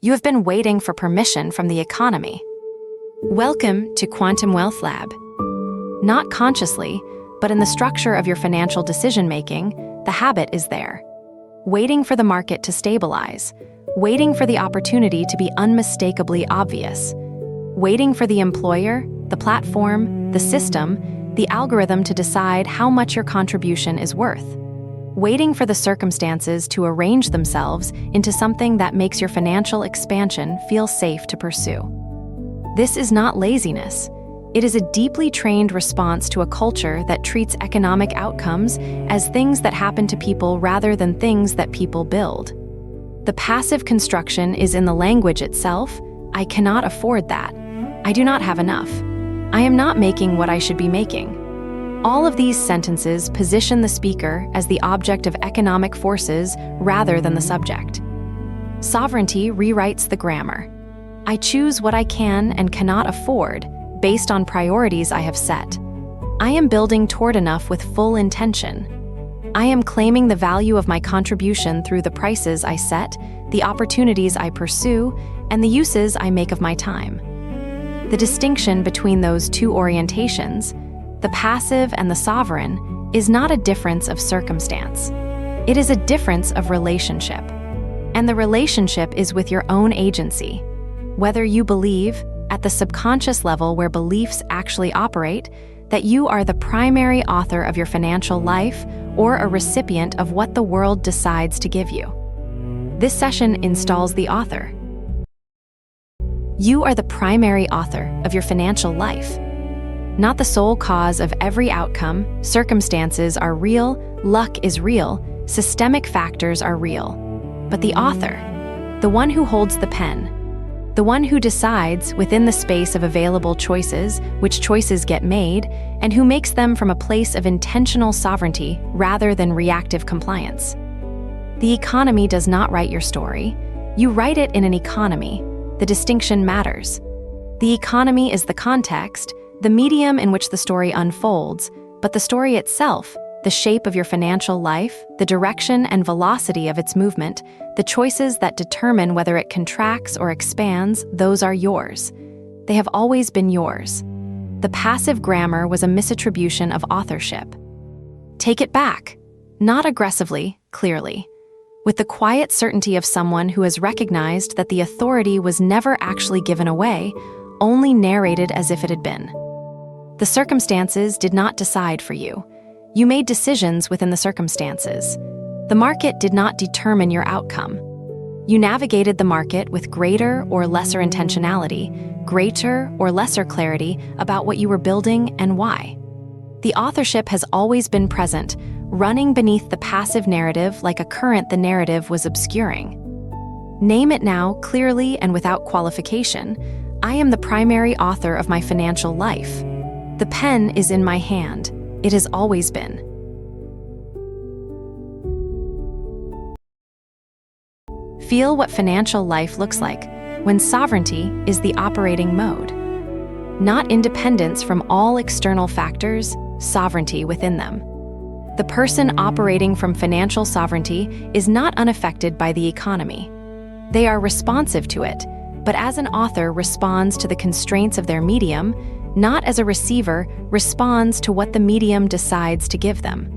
You have been waiting for permission from the economy. Welcome to Quantum Wealth Lab. Not consciously, but in the structure of your financial decision-making, the habit is there. Waiting for the market to stabilize, waiting for the opportunity to be unmistakably obvious, waiting for the employer, the platform, the system, the algorithm to decide how much your contribution is worth, waiting for the circumstances to arrange themselves into something that makes your financial expansion feel safe to pursue. This is not laziness. It is a deeply trained response to a culture that treats economic outcomes as things that happen to people rather than things that people build. The passive construction is in the language itself. I cannot afford that. I do not have enough. I am not making what I should be making. All of these sentences position the speaker as the object of economic forces rather than the subject. Sovereignty rewrites the grammar. I choose what I can and cannot afford based on priorities I have set. I am building toward enough with full intention. I am claiming the value of my contribution through the prices I set, the opportunities I pursue, and the uses I make of my time. The distinction between those two orientations, the passive and the sovereign, is not a difference of circumstance. It is a difference of relationship. And the relationship is with your own agency. Whether you believe, at the subconscious level where beliefs actually operate, that you are the primary author of your financial life or a recipient of what the world decides to give you. This session installs the author. You are the primary author of your financial life. Not the sole cause of every outcome. Circumstances are real, luck is real, systemic factors are real. But the author, the one who holds the pen, the one who decides, within the space of available choices, which choices get made, and who makes them from a place of intentional sovereignty rather than reactive compliance. The economy does not write your story. You write it in an economy. The distinction matters. The economy is the context, the medium in which the story unfolds, but the story itself, the shape of your financial life, the direction and velocity of its movement, the choices that determine whether it contracts or expands, those are yours. They have always been yours. The passive grammar was a misattribution of authorship. Take it back. Not aggressively, clearly. With the quiet certainty of someone who has recognized that the authority was never actually given away, only narrated as if it had been. The circumstances did not decide for you. You made decisions within the circumstances. The market did not determine your outcome. You navigated the market with greater or lesser intentionality, greater or lesser clarity about what you were building and why. The authorship has always been present, running beneath the passive narrative like a current the narrative was obscuring. Name it now clearly and without qualification. I am the primary author of my financial life. The pen is in my hand. It has always been. Feel what financial life looks like when sovereignty is the operating mode. Not independence from all external factors, sovereignty within them. The person operating from financial sovereignty is not unaffected by the economy. They are responsive to it, but as an author responds to the constraints of their medium, not as a receiver responds to what the medium decides to give them.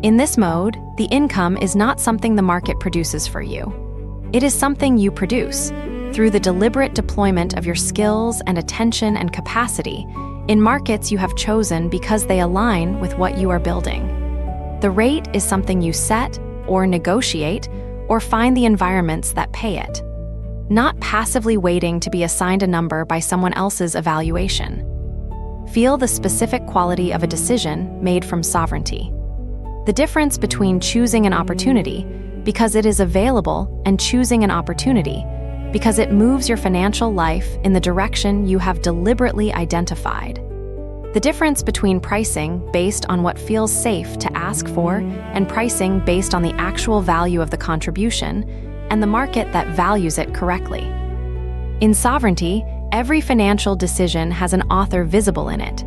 In this mode, the income is not something the market produces for you. It is something you produce through the deliberate deployment of your skills and attention and capacity in markets you have chosen because they align with what you are building. The rate is something you set or negotiate or find the environments that pay it. Not passively waiting to be assigned a number by someone else's evaluation. Feel the specific quality of a decision made from sovereignty. The difference between choosing an opportunity because it is available and choosing an opportunity because it moves your financial life in the direction you have deliberately identified. The difference between pricing based on what feels safe to ask for and pricing based on the actual value of the contribution and the market that values it correctly. In sovereignty, every financial decision has an author visible in it.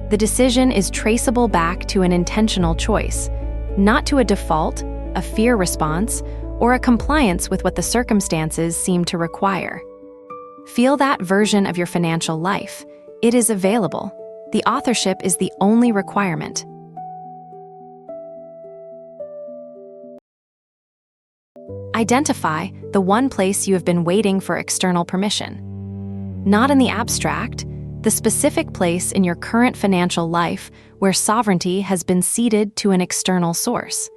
The decision is traceable back to an intentional choice, not to a default, a fear response, or a compliance with what the circumstances seem to require. Feel that version of your financial life. It is available. The authorship is the only requirement. Identify the one place you have been waiting for external permission. Not in the abstract, the specific place in your current financial life where sovereignty has been ceded to an external source,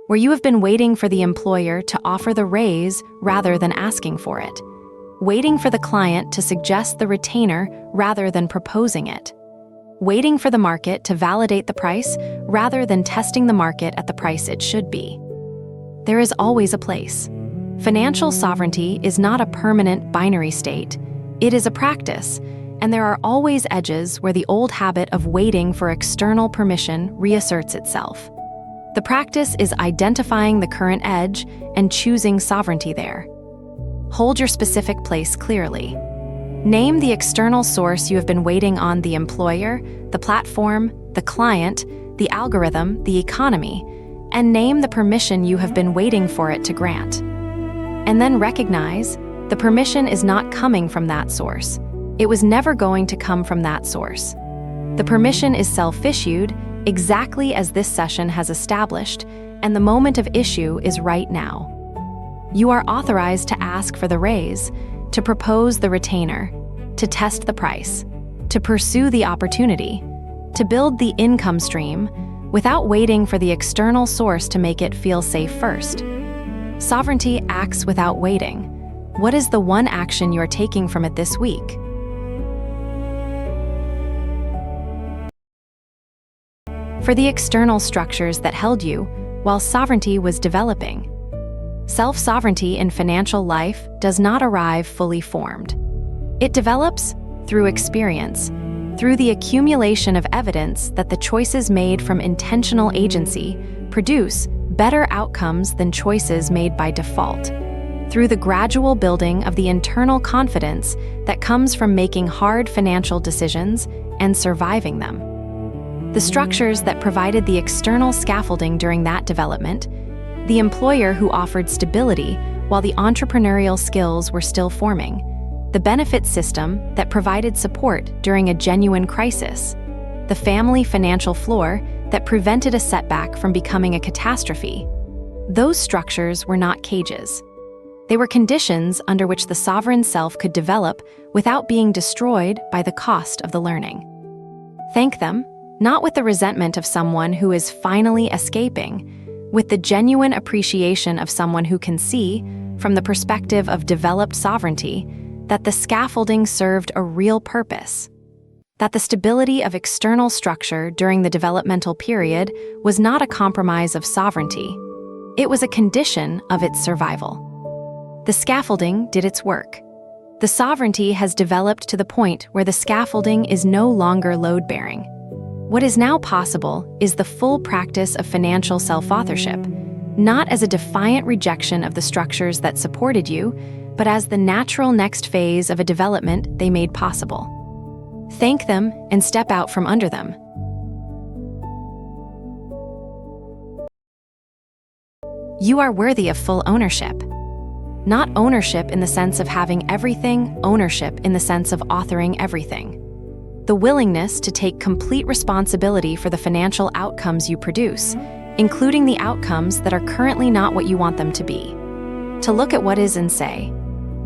where you have been waiting for the employer to offer the raise rather than asking for it, waiting for the client to suggest the retainer rather than proposing it, waiting for the market to validate the price rather than testing the market at the price it should be. There is always a place. Financial sovereignty is not a permanent binary state. It is a practice, and there are always edges where the old habit of waiting for external permission reasserts itself. The practice is identifying the current edge and choosing sovereignty there. Hold your specific place clearly. Name the external source you have been waiting on: the employer, the platform, the client, the algorithm, the economy, and name the permission you have been waiting for it to grant. And then recognize the permission is not coming from that source. It was never going to come from that source. The permission is self-issued, exactly as this session has established, and the moment of issue is right now. You are authorized to ask for the raise, to propose the retainer, to test the price, to pursue the opportunity, to build the income stream, without waiting for the external source to make it feel safe first. Sovereignty acts without waiting. What is the one action you are taking from it this week? For the external structures that held you while sovereignty was developing. Self-sovereignty in financial life does not arrive fully formed. It develops through experience, through the accumulation of evidence that the choices made from intentional agency produce better outcomes than choices made by default, through the gradual building of the internal confidence that comes from making hard financial decisions and surviving them. The structures that provided the external scaffolding during that development, the employer who offered stability while the entrepreneurial skills were still forming, the benefit system that provided support during a genuine crisis, the family financial floor that prevented a setback from becoming a catastrophe. Those structures were not cages. They were conditions under which the sovereign self could develop without being destroyed by the cost of the learning. Thank them, not with the resentment of someone who is finally escaping, with the genuine appreciation of someone who can see, from the perspective of developed sovereignty, that the scaffolding served a real purpose, that the stability of external structure during the developmental period was not a compromise of sovereignty. It was a condition of its survival. The scaffolding did its work. The sovereignty has developed to the point where the scaffolding is no longer load-bearing. What is now possible is the full practice of financial self-authorship, not as a defiant rejection of the structures that supported you, but as the natural next phase of a development they made possible. Thank them and step out from under them. You are worthy of full ownership. Not ownership in the sense of having everything, ownership in the sense of authoring everything. The willingness to take complete responsibility for the financial outcomes you produce, including the outcomes that are currently not what you want them to be. To look at what is and say,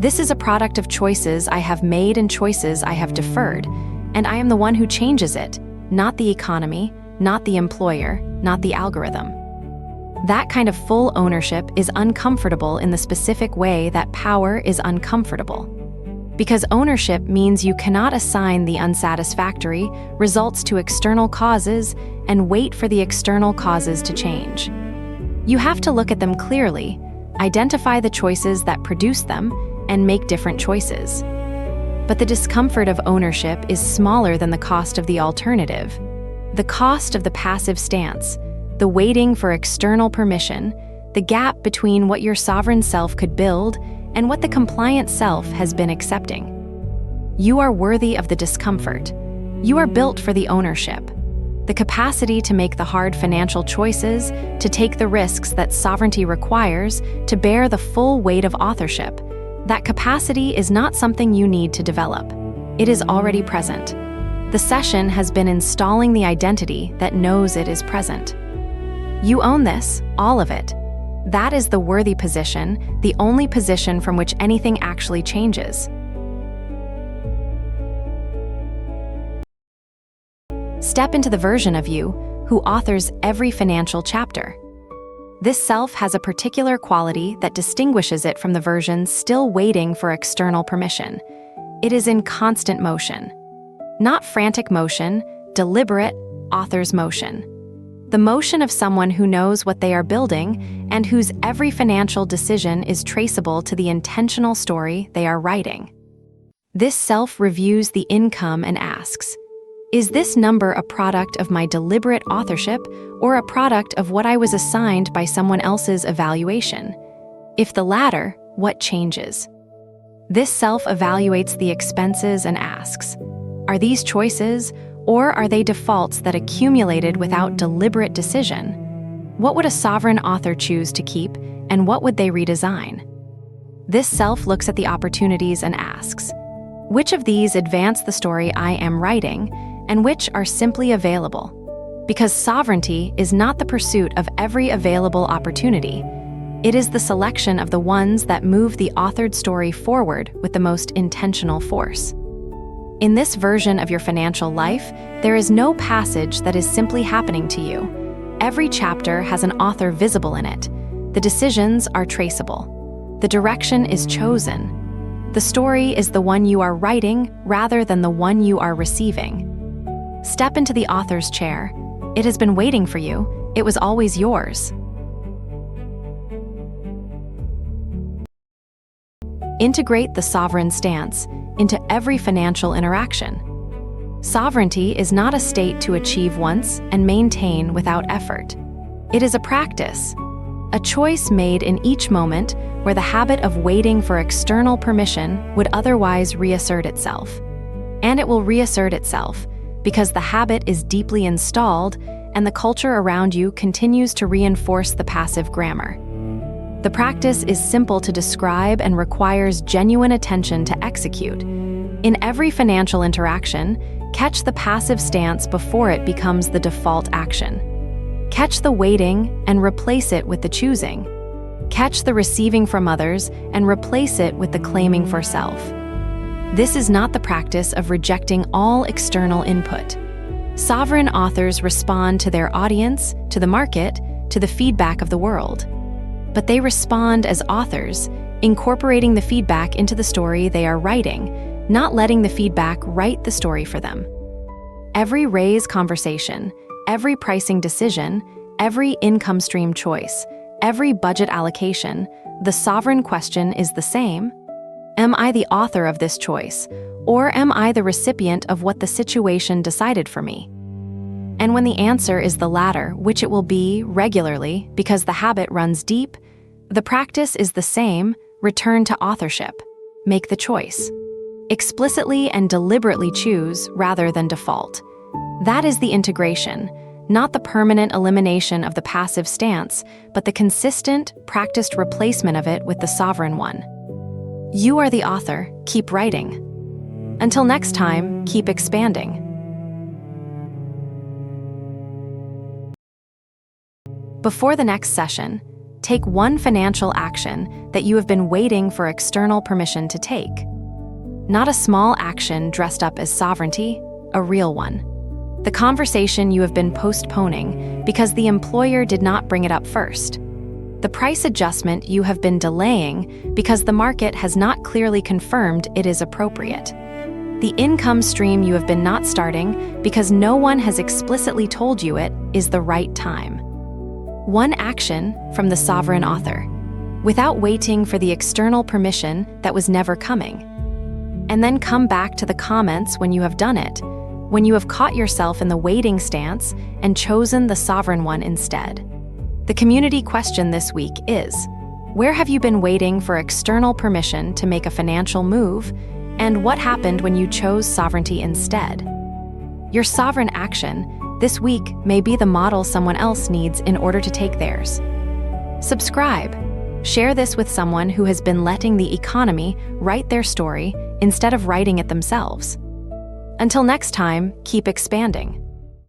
"This is a product of choices I have made and choices I have deferred, and I am the one who changes it, not the economy, not the employer, not the algorithm." That kind of full ownership is uncomfortable in the specific way that power is uncomfortable. Because ownership means you cannot assign the unsatisfactory results to external causes and wait for the external causes to change. You have to look at them clearly, identify the choices that produce them, and make different choices. But the discomfort of ownership is smaller than the cost of the alternative. The cost of the passive stance, the waiting for external permission, the gap between what your sovereign self could build and what the compliant self has been accepting. You are worthy of the discomfort. You are built for the ownership. The capacity to make the hard financial choices, to take the risks that sovereignty requires, to bear the full weight of authorship. That capacity is not something you need to develop. It is already present. The session has been installing the identity that knows it is present. You own this, all of it. That is the worthy position, the only position from which anything actually changes. Step into the version of you who authors every financial chapter. This self has a particular quality that distinguishes it from the version still waiting for external permission. It is in constant motion. Not frantic motion, deliberate, author's motion. The motion of someone who knows what they are building and whose every financial decision is traceable to the intentional story they are writing. This self reviews the income and asks, is this number a product of my deliberate authorship or a product of what I was assigned by someone else's evaluation? If the latter, what changes? This self evaluates the expenses and asks, are these choices or are they defaults that accumulated without deliberate decision? What would a sovereign author choose to keep and what would they redesign? This self looks at the opportunities and asks, which of these advance the story I am writing and which are simply available? Because sovereignty is not the pursuit of every available opportunity. It is the selection of the ones that move the authored story forward with the most intentional force. In this version of your financial life, there is no passage that is simply happening to you. Every chapter has an author visible in it. The decisions are traceable. The direction is chosen. The story is the one you are writing rather than the one you are receiving. Step into the author's chair. It has been waiting for you. It was always yours. Integrate the sovereign stance into every financial interaction. Sovereignty is not a state to achieve once and maintain without effort. It is a practice, a choice made in each moment where the habit of waiting for external permission would otherwise reassert itself. And it will reassert itself because the habit is deeply installed and the culture around you continues to reinforce the passive grammar. The practice is simple to describe and requires genuine attention to execute. In every financial interaction, catch the passive stance before it becomes the default action. Catch the waiting and replace it with the choosing. Catch the receiving from others and replace it with the claiming for self. This is not the practice of rejecting all external input. Sovereign authors respond to their audience, to the market, to the feedback of the world. But they respond as authors, incorporating the feedback into the story they are writing, not letting the feedback write the story for them. Every raise conversation, every pricing decision, every income stream choice, every budget allocation, the sovereign question is the same. Am I the author of this choice, or am I the recipient of what the situation decided for me? And when the answer is the latter, which it will be regularly because the habit runs deep, the practice is the same, return to authorship. Make the choice. Explicitly and deliberately choose rather than default. That is the integration, not the permanent elimination of the passive stance, but the consistent, practiced replacement of it with the sovereign one. You are the author, keep writing. Until next time, keep expanding. Before the next session, take one financial action that you have been waiting for external permission to take. Not a small action dressed up as sovereignty, a real one. The conversation you have been postponing because the employer did not bring it up first. The price adjustment you have been delaying because the market has not clearly confirmed it is appropriate. The income stream you have been not starting because no one has explicitly told you it is the right time. One action from the sovereign author, without waiting for the external permission that was never coming. And then come back to the comments when you have done it, when you have caught yourself in the waiting stance and chosen the sovereign one instead. The community question this week is, where have you been waiting for external permission to make a financial move, and what happened when you chose sovereignty instead? Your sovereign action This week may be the model someone else needs in order to take theirs. Subscribe. Share this with someone who has been letting the economy write their story instead of writing it themselves. Until next time, keep expanding.